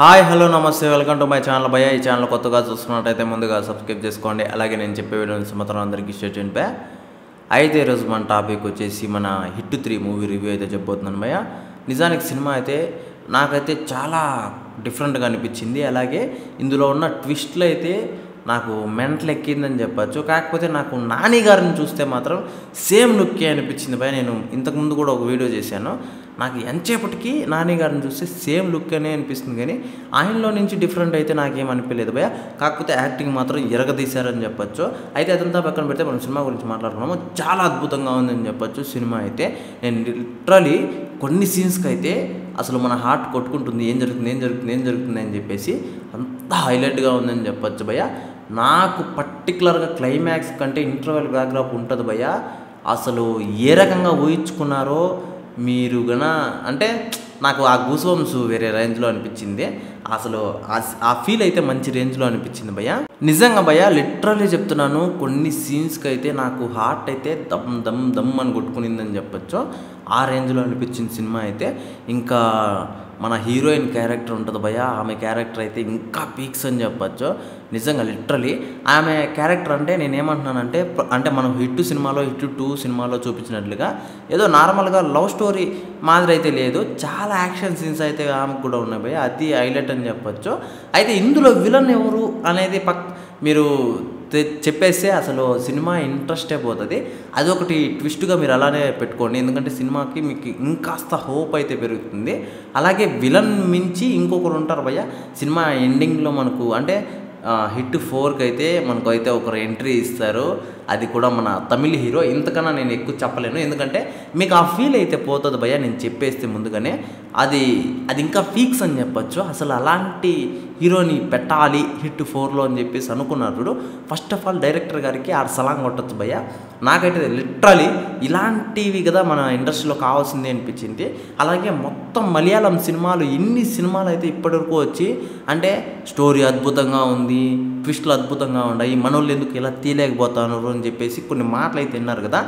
Hi hello నమస్తే welcome to my channel భయ్య. ఈ ఛానల్ కొత్తగా చూస్తున్నట్టయితే ముందుగా సబ్స్క్రైబ్ చేసుకోండి. అలాగే నేను చెప్పే వీడియోని మాత్రం అందరికీ షేర్ చేయండి భయ్య. అయితే ఈరోజు మన టాపిక్ వచ్చేసి మన హిట్ 3 మూవీ రివ్యూ అయితే చెప్పబోతున్నాను భయ్య. నిజానికి సినిమా అయితే నాకైతే చాలా డిఫరెంట్గా అనిపించింది. అలాగే ఇందులో ఉన్న ట్విస్ట్లు అయితే నాకు మెంటల్ ఎక్కిందని చెప్పచ్చు. కాకపోతే నాకు నాని గారిని చూస్తే మాత్రం సేమ్ లుక్కే అనిపించింది భయ్య. నేను ఇంతకుముందు కూడా ఒక వీడియో చేశాను. నాకు ఎంతసేపటికి నాని గారిని చూస్తే సేమ్ లుక్ అనే అనిపిస్తుంది, కానీ ఆయనలో నుంచి డిఫరెంట్ అయితే నాకేం అనిపించలేదు భయ్య. కాకపోతే యాక్టింగ్ మాత్రం ఎరగదీశారని చెప్పచ్చు. అయితే అదంతా పక్కన పెడితే మనం సినిమా గురించి మాట్లాడుకున్నాము. చాలా అద్భుతంగా ఉందని చెప్పచ్చు సినిమా అయితే. నేను లిటరలీ కొన్ని సీన్స్కి అయితే అసలు మన హార్ట్ కొట్టుకుంటుంది, ఏం జరుగుతుంది అని చెప్పేసి అంత హైలైట్గా ఉందని చెప్పచ్చు భయ్య. నాకు పర్టికులర్గా క్లైమాక్స్ కంటే ఇంటర్వెల్ బ్యాక్డ్రాప్ ఉంటుంది భయ్య. అసలు ఏ రకంగా ఊహించుకున్నారో మీరు అంటే నాకు ఆ గూస్బంప్స్ వేరే రేంజ్లో అనిపించింది. అసలు ఆ ఫీల్ అయితే మంచి రేంజ్లో అనిపించింది భయ్య. నిజంగా భయ్య, లిటరల్లీ చెప్తున్నాను, కొన్ని సీన్స్కి అయితే నాకు హార్ట్ అయితే దమ్ అని కొట్టుకునిందని చెప్పచ్చు. ఆ రేంజ్లో అనిపించింది సినిమా అయితే. ఇంకా మన హీరోయిన్ క్యారెక్టర్ ఉంటుంది భయ్య, ఆమె క్యారెక్టర్ అయితే ఇంకా పీక్స్ అని చెప్పచ్చు. నిజంగా లిటరలీ ఆమె క్యారెక్టర్ అంటే నేనేమంటున్నానంటే, అంటే మనం హిట్ 2 సినిమాలో చూపించినట్లుగా ఏదో నార్మల్గా లవ్ స్టోరీ మాదిరి అయితే లేదు. చాలా యాక్షన్ సీన్స్ అయితే ఆమెకు కూడా ఉన్నాయి భయ్య. అది హైలైట్ అని చెప్పచ్చు. అయితే ఇందులో విలన్ ఎవరు అనేది మీరు చెప్పేస్తే అసలు సినిమా ఇంట్రెస్టే పోతుంది. అదొకటి ట్విస్ట్గా మీరు అలానే పెట్టుకోండి, ఎందుకంటే సినిమాకి మీకు ఇంకాస్త హోప్ అయితే పెరుగుతుంది. అలాగే విలన్ మించి ఇంకొకరు ఉంటారు భయ్య. సినిమా ఎండింగ్లో మనకు అంటే హిట్ 4కి అయితే మనకు అయితే ఒకరు ఎంట్రీ ఇస్తారు. అది కూడా మన తమిళ హీరో. ఇంతకన్నా నేను ఎక్కువ చెప్పలేను, ఎందుకంటే మీకు ఆ ఫీల్ అయితే పోతుంది భయ్య. నేను చెప్పేస్తే ముందుగానే అది ఇంకా పీక్స్ అని చెప్పచ్చు. అసలు అలాంటి హీరోని పెట్టాలి హిట్ 4లో అని చెప్పేసి అనుకున్నారు. ఫస్ట్ ఆఫ్ ఆల్ డైరెక్టర్ గారికి ఆ సలాం కొట్టచ్చు భయ్య. నాకైతే లిటరలీ ఇలాంటివి కదా మన ఇండస్ట్రీలో కావాల్సింది అనిపించింది. అలాగే మొత్తం మలయాళం సినిమాలు ఎన్ని సినిమాలు అయితే ఇప్పటివరకు వచ్చి అంటే స్టోరీ అద్భుతంగా ఉంది, ట్విస్ట్లు అద్భుతంగా ఉన్నాయి, మనోళ్ళు ఎందుకు ఇలా తీయలేకపోతున్నారు అని చెప్పేసి కొన్ని మాటలు అయితే విన్నారు కదా.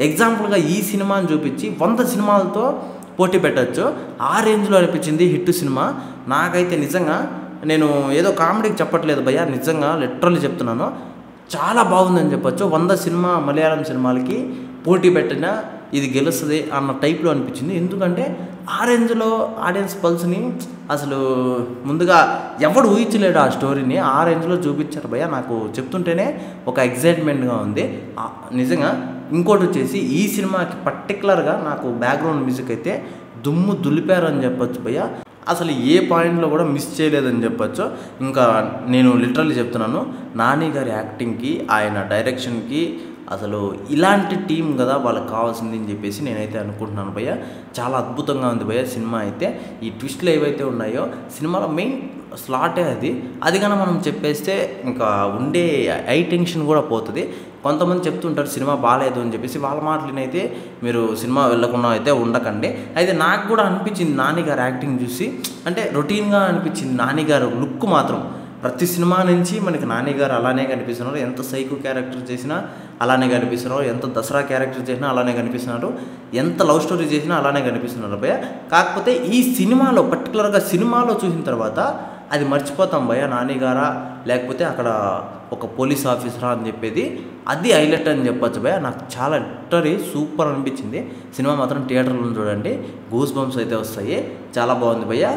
ఎగ్జాంపుల్గా ఈ సినిమాని చూపించి 100 సినిమాలతో పోటీ పెట్టచ్చు. ఆ రేంజ్లో అనిపించింది హిట్ సినిమా. నాకైతే నిజంగా నేను ఏదో కామెడీకి చెప్పట్లేదు భయ్య, నిజంగా లిటరల్లీ చెప్తున్నాను, చాలా బాగుందని చెప్పచ్చు. 100 మలయాళం సినిమాలకి పోటీ పెట్టినా ఇది గెలుస్తుంది అన్న టైప్లో అనిపించింది. ఎందుకంటే ఆ రేంజ్లో ఆడియన్స్ పల్స్ని అసలు ముందుగా ఎవడు ఊహించలేడు ఆ స్టోరీని. ఆ రేంజ్లో చూపించారు భయ్య. నాకు చెప్తుంటేనే ఒక ఎగ్జైట్మెంట్గా ఉంది నిజంగా. ఇంకోటి వచ్చేసి ఈ సినిమాకి పర్టికులర్గా నాకు బ్యాక్గ్రౌండ్ మ్యూజిక్ అయితే దుమ్ము దులిపారని చెప్పచ్చు భయ్య. అసలు ఏ పాయింట్లో కూడా మిస్ చేయలేదని చెప్పచ్చు. ఇంకా నేను లిటరల్లీ చెప్తున్నాను, నాని గారి యాక్టింగ్కి ఆయన డైరెక్షన్కి అసలు ఇలాంటి టీం కదా వాళ్ళకి కావాల్సింది అని చెప్పేసి నేనైతే అనుకుంటున్నాను భయ్య. చాలా అద్భుతంగా ఉంది భయ్య సినిమా అయితే. ఈ ట్విస్ట్లు ఏవైతే ఉన్నాయో సినిమాలో మెయిన్ స్లాటే అది కన్నా మనం చెప్పేస్తే ఇంకా ఉండే ఐ టెన్షన్ కూడా పోతుంది. కొంతమంది చెప్తుంటారు సినిమా బాగాలేదు అని చెప్పేసి, వాళ్ళ మాటలనైతే మీరు సినిమా వెళ్ళకుండా అయితే ఉండకండి. అయితే నాకు కూడా అనిపించింది నాని గారు యాక్టింగ్ చూసి, అంటే రొటీన్గా అనిపించింది. నాని గారు లుక్ మాత్రం ప్రతి సినిమా నుంచి మనకి నాని గారు అలానే కనిపిస్తున్నారు. ఎంత సైకో క్యారెక్టర్ చేసినా అలానే కనిపిస్తున్నారు, ఎంత దసరా క్యారెక్టర్ చేసినా అలానే కనిపిస్తున్నారు, ఎంత లవ్ స్టోరీ చేసినా అలానే కనిపిస్తున్నారు భయ్య. కాకపోతే ఈ సినిమాలో పర్టికులర్గా సినిమాలో చూసిన తర్వాత అది మర్చిపోతాం భయ్య, నాని గారా లేకపోతే అక్కడ ఒక పోలీస్ ఆఫీసరా అని చెప్పేది. అది హైలైట్ అని చెప్పచ్చు భయ్య. నాకు చాలా లిటరలీ సూపర్ అనిపించింది. సినిమా మాత్రం థియేటర్లో చూడండి, గూస్ బంప్స్ అయితే వస్తాయి. చాలా బాగుంది భయ్య.